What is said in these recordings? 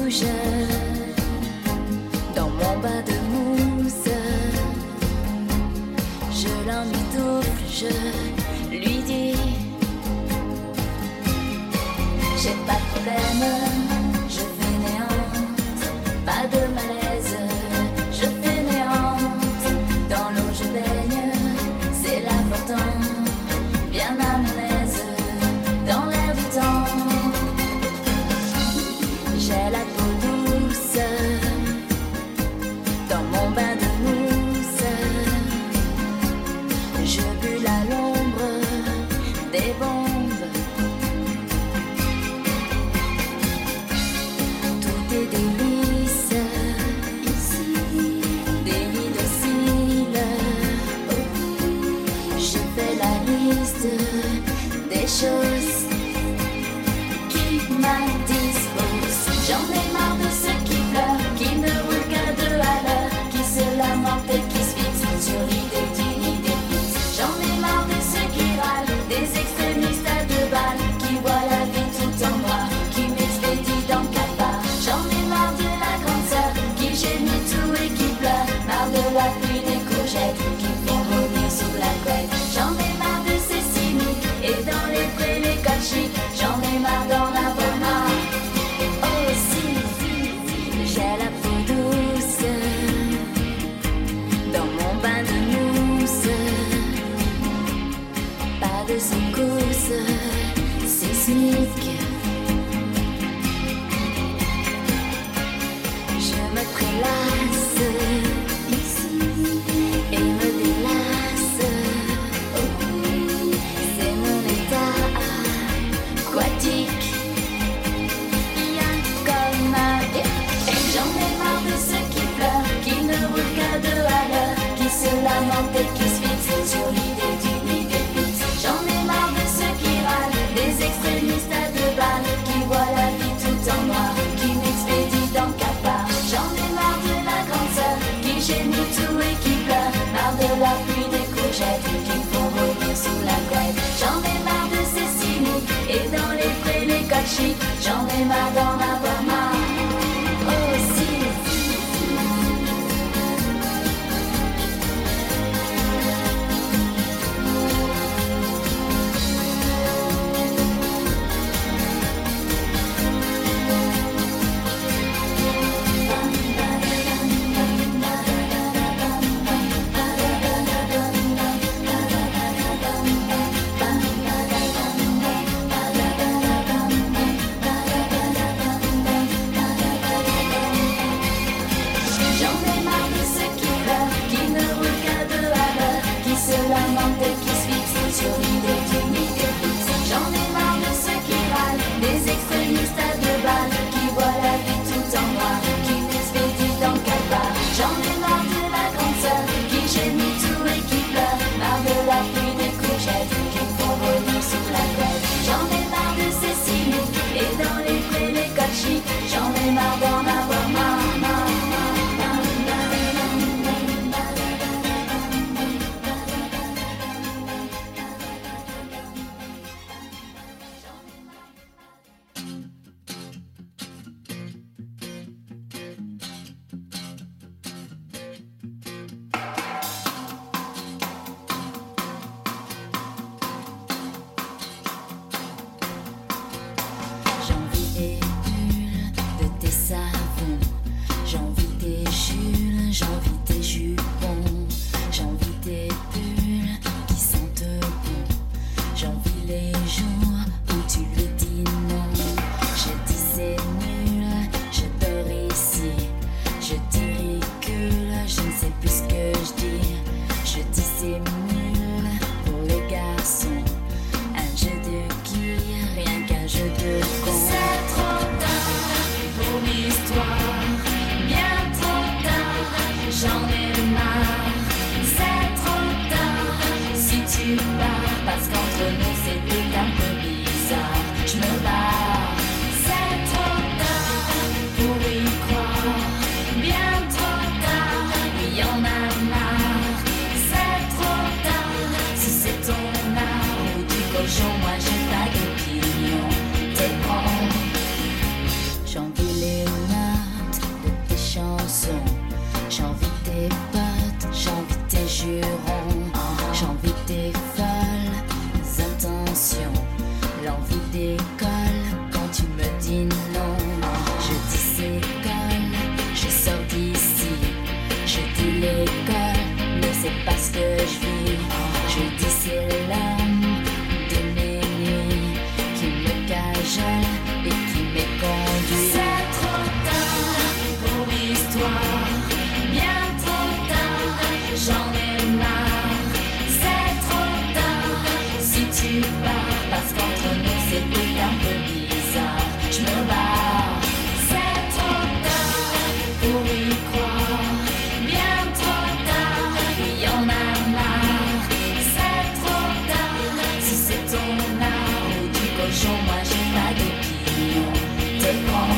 bouge dans mon bain de mousse. Je l'emmitoufle, je lui dis j'ai pas de problème, je fainéante, pas de malaise, je fainéante. Dans l'eau je baigne, c'est l'important, bien à mon aise, dans l'air du temps. J'ai la peau douce, dans mon bain de mousse. Je bulle à l'ombre des bombes. Tout est délice ici, délit docile. Je fais la liste des choses qui m'indisposent. J'en ai marre de ceux qui pleurent, qui ne roulent qu'à deux à l'heure, qui se lamentent et qui se fixent sur l'idée d'une idée fixe. J'en ai marre de ceux qui râlent, des extrémistes à deux balles, qui voient la vie tout en noir, qui m'expédient dans quatre pas. J'en ai marre de la grande sœur, qui gémit tout et qui pleure, marre de la pluie des courgettes, qui font revenir sous la couette. J'en ai marre de ces cyniques, et dans les prés les cols chics, j'en ai marre d'en avoir marre. Oh si, j'ai la peau douce, dans mon bain de mousse. Pas de secousse sismique. Je me prélasse ici et me délasse. C'est mon état aquatique. Comme un... J'en ai marre de ceux qui pleurent, qui ne roulent qu'à deux à l'heure, qui se lamentent et qui se fixent sur l'idée d'une idée fixe. J'en ai marre de ceux qui râlent, des extrémistes à deux balles, qui voient la vie tout en noir, qui m'expédient dans quatre parts. J'en ai marre de la grande sœur, qui gémit tout et qui pleure, marre de la pluie des courgettes, qui me font revenir sous la couette. J'en ai marre de ces cyniques, et dans les prés les cols chics, j'en ai marre d'en avoir marre. Oh si. J'en ai marre d'en avoir marre. J'envie les nains. tu pars, parce qu'entre nous c'est tout un peu bizarre. Je me barre, c'est trop tard pour y croire. Bien trop tard, il y en a marre. C'est trop tard, si c'est ton art ou du cochon, moi j'ai pas d'opinion. T'es grand.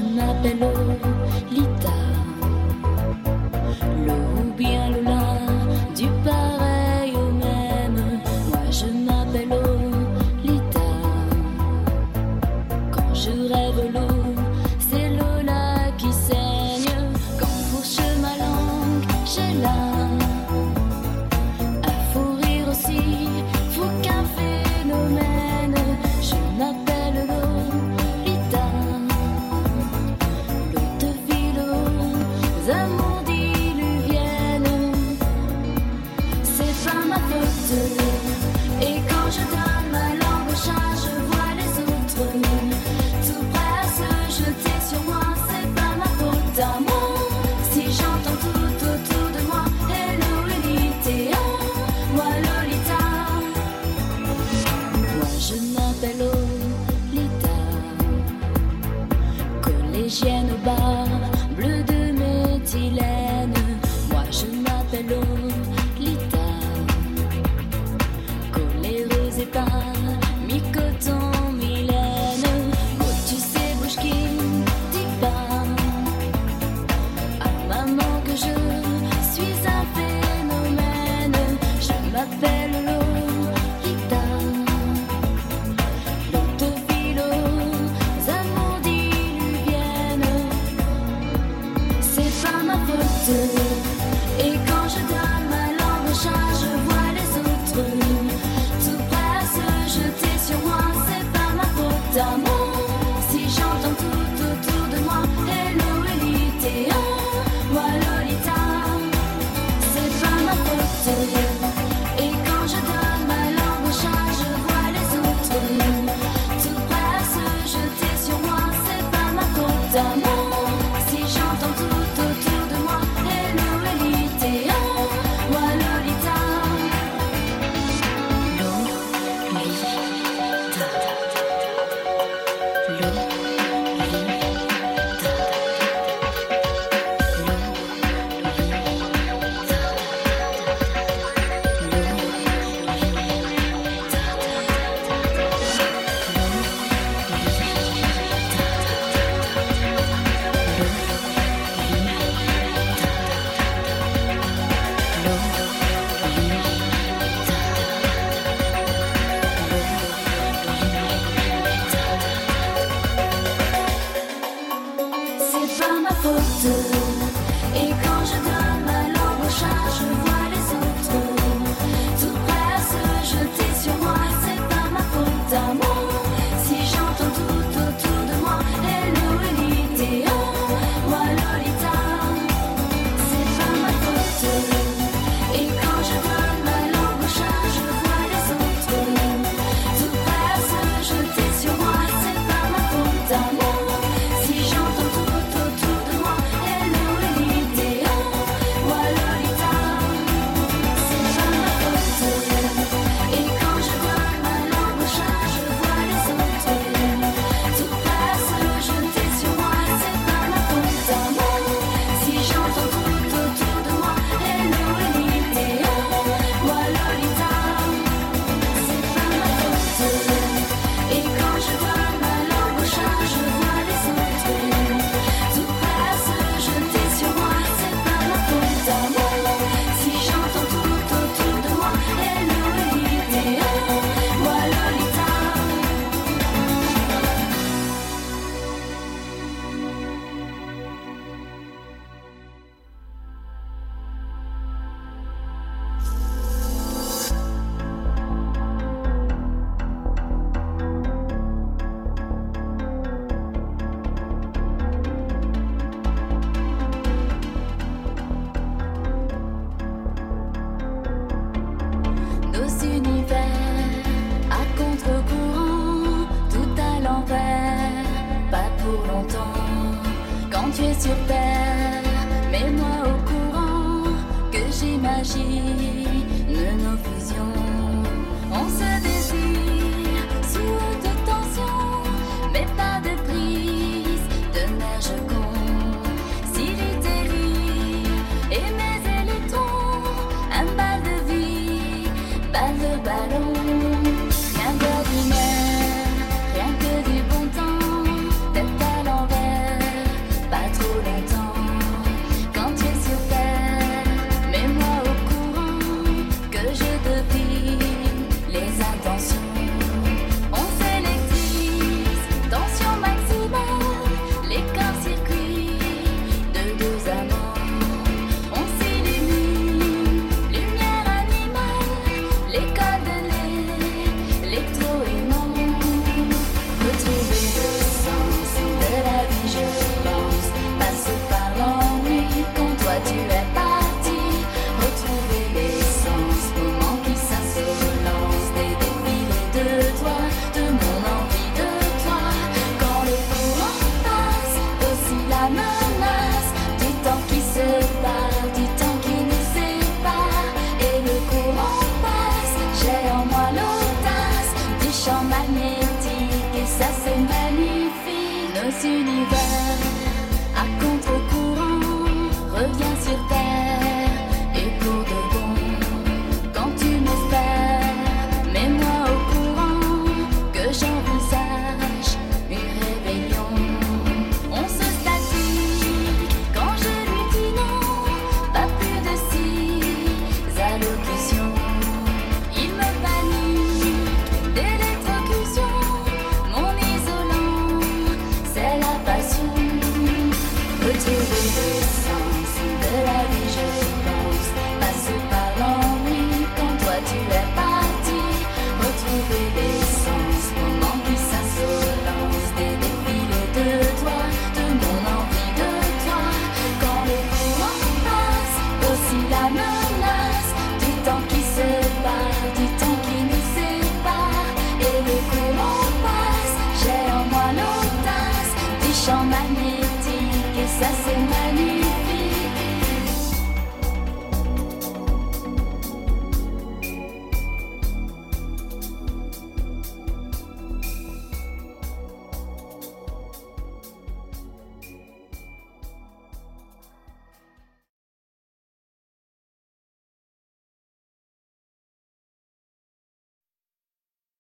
je m'appelle Lolita. L'eau ou bien Lola, du pareil au même. Moi je m'appelle Lolita. Quand je rêve l'eau, c'est Lola qui saigne. Quand fourche ma langue, j'ai là un fou rire aussi, fou qu'un phénomène. Je m'appelle Lolita. L'eau de ville aux amours diluviennes. C'est pas ma faute. Et quand je donne ma langue au chat, je vois les autres tout prêts à se jeter sur moi. C'est pas ma faute à moi. Si j'entends tout autour de moi, hello Elite, moi Lolita. Moi je m'appelle Lolita. Collégienne au bar, bleu de méthylène. Moi je m'appelle Lolita. Coléreuse et pas mi-coton, mi-laine. Oh tu sais bouche qui dit pas à maman que je suis un phénomène. Je m'appelle Lolita. L'eau de ville aux amours diluviennes. C'est pas ma faute. Et quand je donne ma langue au chat, je vois les autres tout prêts à se jeter sur moi. C'est pas ma faute à moi. Si j'entends tout autour de moi, hello Elite, moi Lolita. C'est pas ma faute. Et quand je donne ma langue au chat, je vois les autres tout prêts à se jeter sur moi. C'est pas ma faute à moi. Si j'entends tout autour de moi, hello Elite, moi Lolita. C'est pas ma faute. Et quand je donne ma langue au chat, je vois les autres tout prêts à se jeter sur moi. C'est pas ma faute à moi. Si j'entends tout autour de moi, hello Elite, moi Lolita. C'est pas ma faute. Et quand je donne ma langue au chat, je vois les autres tout prêts à se jeter sur moi. C'est pas ma faute à moi. Si j'entends tout autour de moi, hello Elite, moi Lolita. C'est pas ma faute. Et quand je donne ma langue au chat, je vois les autres tout prêts à se jeter sur moi. C'est pas ma faute à moi. Si j'entends tout autour de moi, hello Elite, moi Lolita. C'est pas ma faute. Et quand je donne ma langue au chat, je vois les autres tout prêts à se jeter sur moi. C'est pas ma faute à moi. Si j'entends tout autour de moi, hello Elite, moi Lolita. Nos univers à contre-courant, tout à l'envers, pas pour longtemps. Quand tu es sur terre, mets-moi au courant que j'imagine nos fusions. On se désire sous haute tension, mais pas de prise de nerfs je compte. Si l'Italie et mes électrons, un bal de vie, balle de ballon, rien d'ordinaire, rien que du bon temps, tête à l'envers. Cet univers à contre-courant revient sur terre et pour de bon. Quand tu m'espères, mets-moi au courant que j'envisage une rébellion. On se statique quand je lui dis non, pas plus de 6 allocutions. Il me panique d'électrocution, mon isolant, c'est la passion. Retrouver le sens de la vie, je pense, passer par l'ennui quand toi tu es parti. Retrouver l'essence, moment qui s'insolence, des défilés de toi, de mon envie de toi. Quand le courant passe, aussi la menace du temps qui se barre, du temps qui nous sépare. Et le courant passe, j'ai en moi l'audace du champ magnétique et ça c'est magnifique.